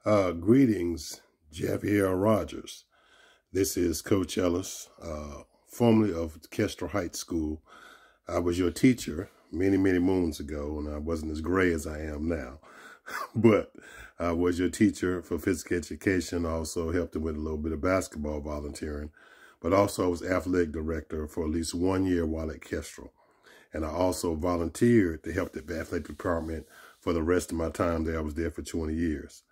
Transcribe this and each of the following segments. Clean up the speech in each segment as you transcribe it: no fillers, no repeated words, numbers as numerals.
Greetings, Javier Rogers. This is Coach Ellis, formerly of Kestrel High School. I was your teacher many, many moons ago, and I wasn't as gray as I am now. But I was your teacher for physical education. I also helped with a little bit of basketball volunteering. But also I was athletic director for at least 1 year while at Kestrel. And I also volunteered to help the athletic department for the rest of my time there. I was there for 20 years.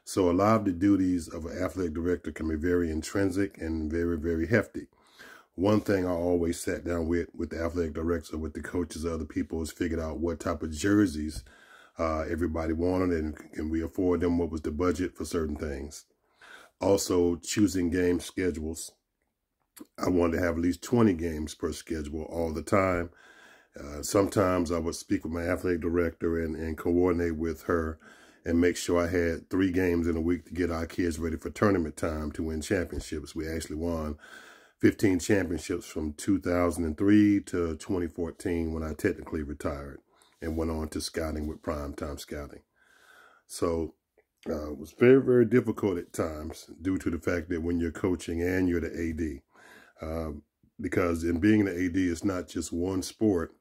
So a lot of the duties of an athletic director can be very intrinsic and very, very hefty. One thing I always sat down with the athletic director, with the coaches, other people, is figured out what type of jerseys everybody wanted and can we afford them, what was the budget for certain things. Also choosing game schedules. I wanted to have at least 20 games per schedule all the time. Sometimes I would speak with my athletic director and coordinate with her and make sure I had 3 games in a week to get our kids ready for tournament time to win championships. We actually won 15 championships from 2003 to 2014 when I technically retired and went on to scouting with Primetime Scouting. So it was very, very difficult at times due to the fact that when you're coaching and you're the AD, because in being the AD, it's not just one sport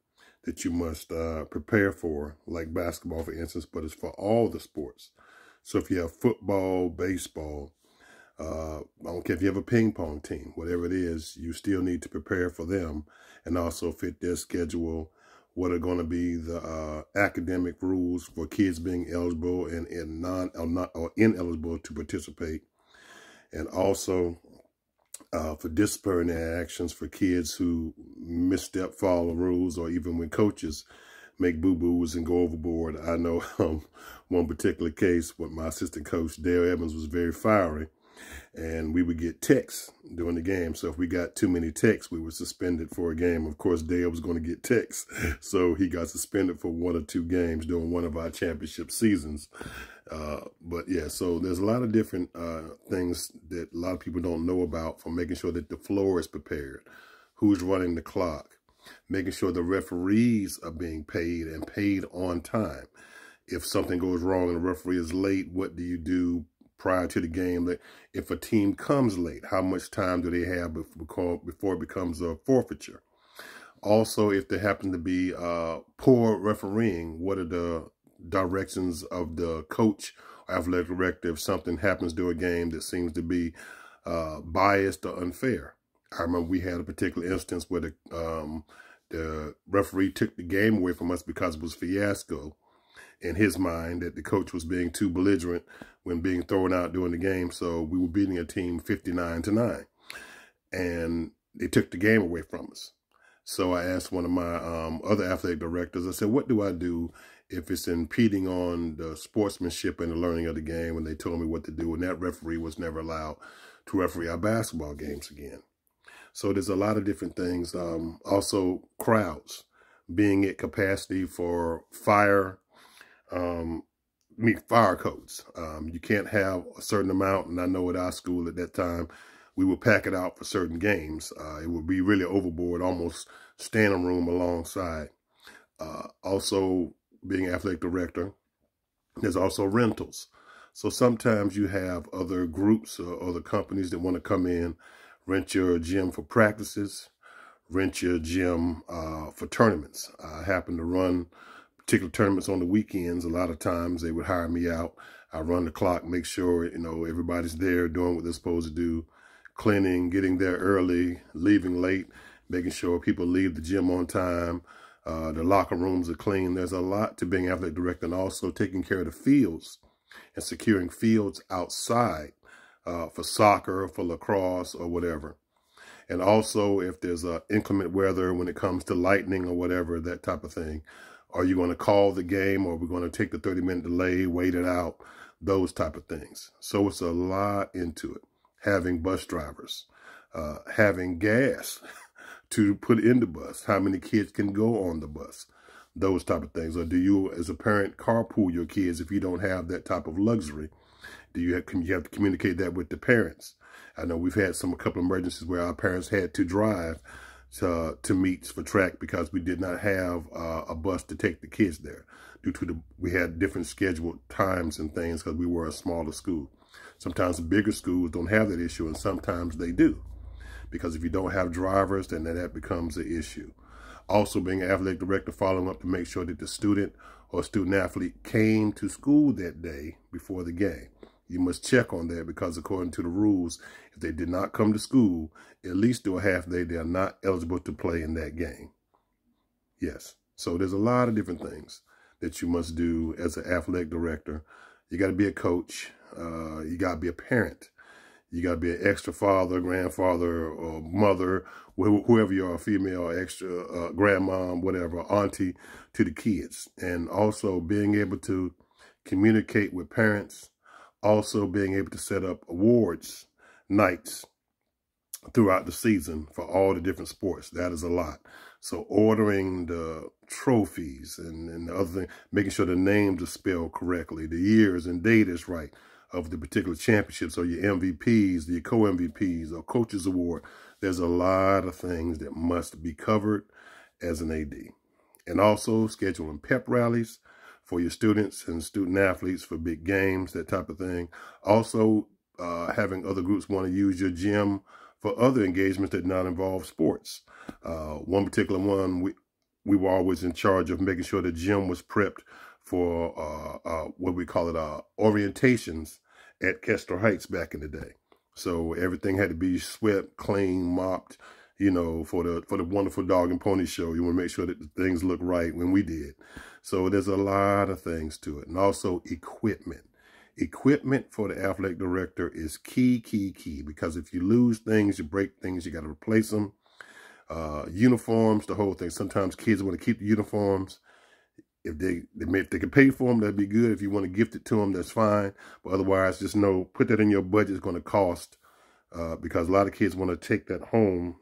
that you must prepare for, like basketball, for instance, but it's for all the sports. So if you have football, baseball, I don't care if you have a ping pong team, whatever it is, you still need to prepare for them and also fit their schedule, what are going to be the academic rules for kids being eligible and ineligible to participate. And also for disciplinary actions for kids who misstep, follow rules, or even when coaches make boo-boos and go overboard. I know one particular case with my assistant coach, Dale Evans, was very fiery, and we would get texts during the game. So if we got too many texts, we were suspended for a game. Of course, Dale was going to get texts, so he got suspended for 1 or 2 games during one of our championship seasons. But yeah, so there's a lot of different things that a lot of people don't know about, from making sure that the floor is prepared, who's running the clock, making sure the referees are being paid and paid on time. If something goes wrong and the referee is late, what do you do prior to the game? If a team comes late, how much time do they have before it becomes a forfeiture? Also, if there happen to be poor refereeing, what are the directions of the coach or athletic director if something happens during a game that seems to be biased or unfair? I remember we had a particular instance where the referee took the game away from us because it was a fiasco in his mind that the coach was being too belligerent when being thrown out during the game. So we were beating a team 59-9, and they took the game away from us. So I asked one of my other athletic directors, I said, what do I do if it's impeding on the sportsmanship and the learning of the game? And they told me what to do, and that referee was never allowed to referee our basketball games again. So there's a lot of different things. Also, crowds, being at capacity for fire codes. You can't have a certain amount, and I know at our school at that time, we would pack it out for certain games. It would be really overboard, almost standing room alongside. Also, being athletic director, there's also rentals. So sometimes you have other groups or other companies that want to come in, rent your gym for practices, rent your gym for tournaments. I happen to run particular tournaments on the weekends. A lot of times they would hire me out. I run the clock, make sure, everybody's there doing what they're supposed to do, cleaning, getting there early, leaving late, making sure people leave the gym on time. The locker rooms are clean. There's a lot to being athletic director, and also taking care of the fields and securing fields outside for soccer, for lacrosse, or whatever. And also if there's inclement weather when it comes to lightning or whatever, that type of thing. Are you going to call the game, or are we going to take the 30-minute delay, wait it out, those type of things. So it's a lot into it. Having bus drivers, having gas to put in the bus, how many kids can go on the bus, those type of things. Or do you, as a parent, carpool your kids if you don't have that type of luxury? Do you have to communicate that with the parents? I know we've had a couple of emergencies where our parents had to drive to meets for track because we did not have a bus to take the kids there due to we had different scheduled times and things because we were a smaller school. Sometimes the bigger schools don't have that issue, and sometimes they do, because if you don't have drivers, then that becomes an issue. Also, being an athletic director, following up to make sure that the student or student athlete came to school that day before the game. You must check on that because according to the rules, if they did not come to school, at least do a half day, they are not eligible to play in that game. Yes. So there's a lot of different things that you must do as an athletic director. You got to be a coach. You got to be a parent. You got to be an extra father, grandfather, or mother, whoever you are, female, extra grandmom, whatever, auntie to the kids. And also being able to communicate with parents, also being able to set up awards nights throughout the season for all the different sports. That is a lot. So ordering the trophies and the other thing, making sure the names are spelled correctly, the years and date is right of the particular championships, or your MVPs, your co-MVPs, or coaches award. There's a lot of things that must be covered as an AD. And also scheduling pep rallies for your students and student athletes for big games, that type of thing. Also, having other groups want to use your gym for other engagements that not involve sports. One particular one, we were always in charge of making sure the gym was prepped for what we call it, orientations at Kestrel Heights back in the day. So everything had to be swept, clean, mopped, you know, for the wonderful dog and pony show. You want to make sure that the things look right when we did. So there's a lot of things to it. And also equipment. Equipment for the athletic director is key, because if you lose things, you break things, you got to replace them. Uniforms, the whole thing. Sometimes kids want to keep the uniforms. If they can pay for them, that'd be good. If you want to gift it to them, that's fine. But otherwise, just know, put that in your budget. It's going to cost because a lot of kids want to take that home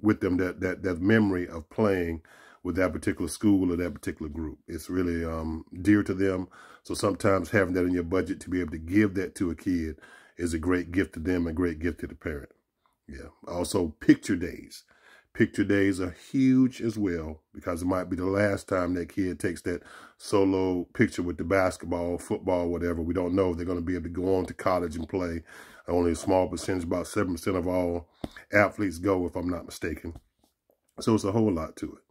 with them, that memory of playing with that particular school or that particular group. It's really dear to them. So sometimes having that in your budget to be able to give that to a kid is a great gift to them, a great gift to the parent. Yeah. Also, picture days. Picture days are huge as well because it might be the last time that kid takes that solo picture with the basketball, football, whatever. We don't know if they're going to be able to go on to college and play. Only a small percentage, about 7% of all athletes go, if I'm not mistaken. So it's a whole lot to it.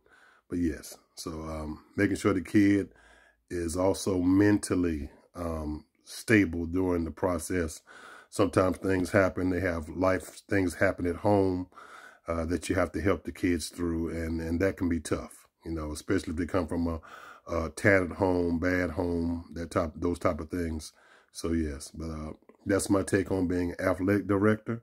But yes, so making sure the kid is also mentally stable during the process. Sometimes things happen. They have life things happen at home that you have to help the kids through, and that can be tough, you know, especially if they come from a tattered home, bad home, those type of things. So yes, but that's my take on being an athletic director.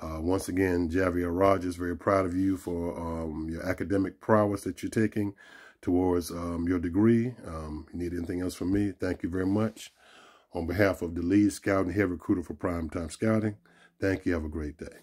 Once again, Javier Rogers, very proud of you for your academic prowess that you're taking towards your degree. You need anything else from me, thank you very much. On behalf of the lead scout and head recruiter for Primetime Scouting, thank you. Have a great day.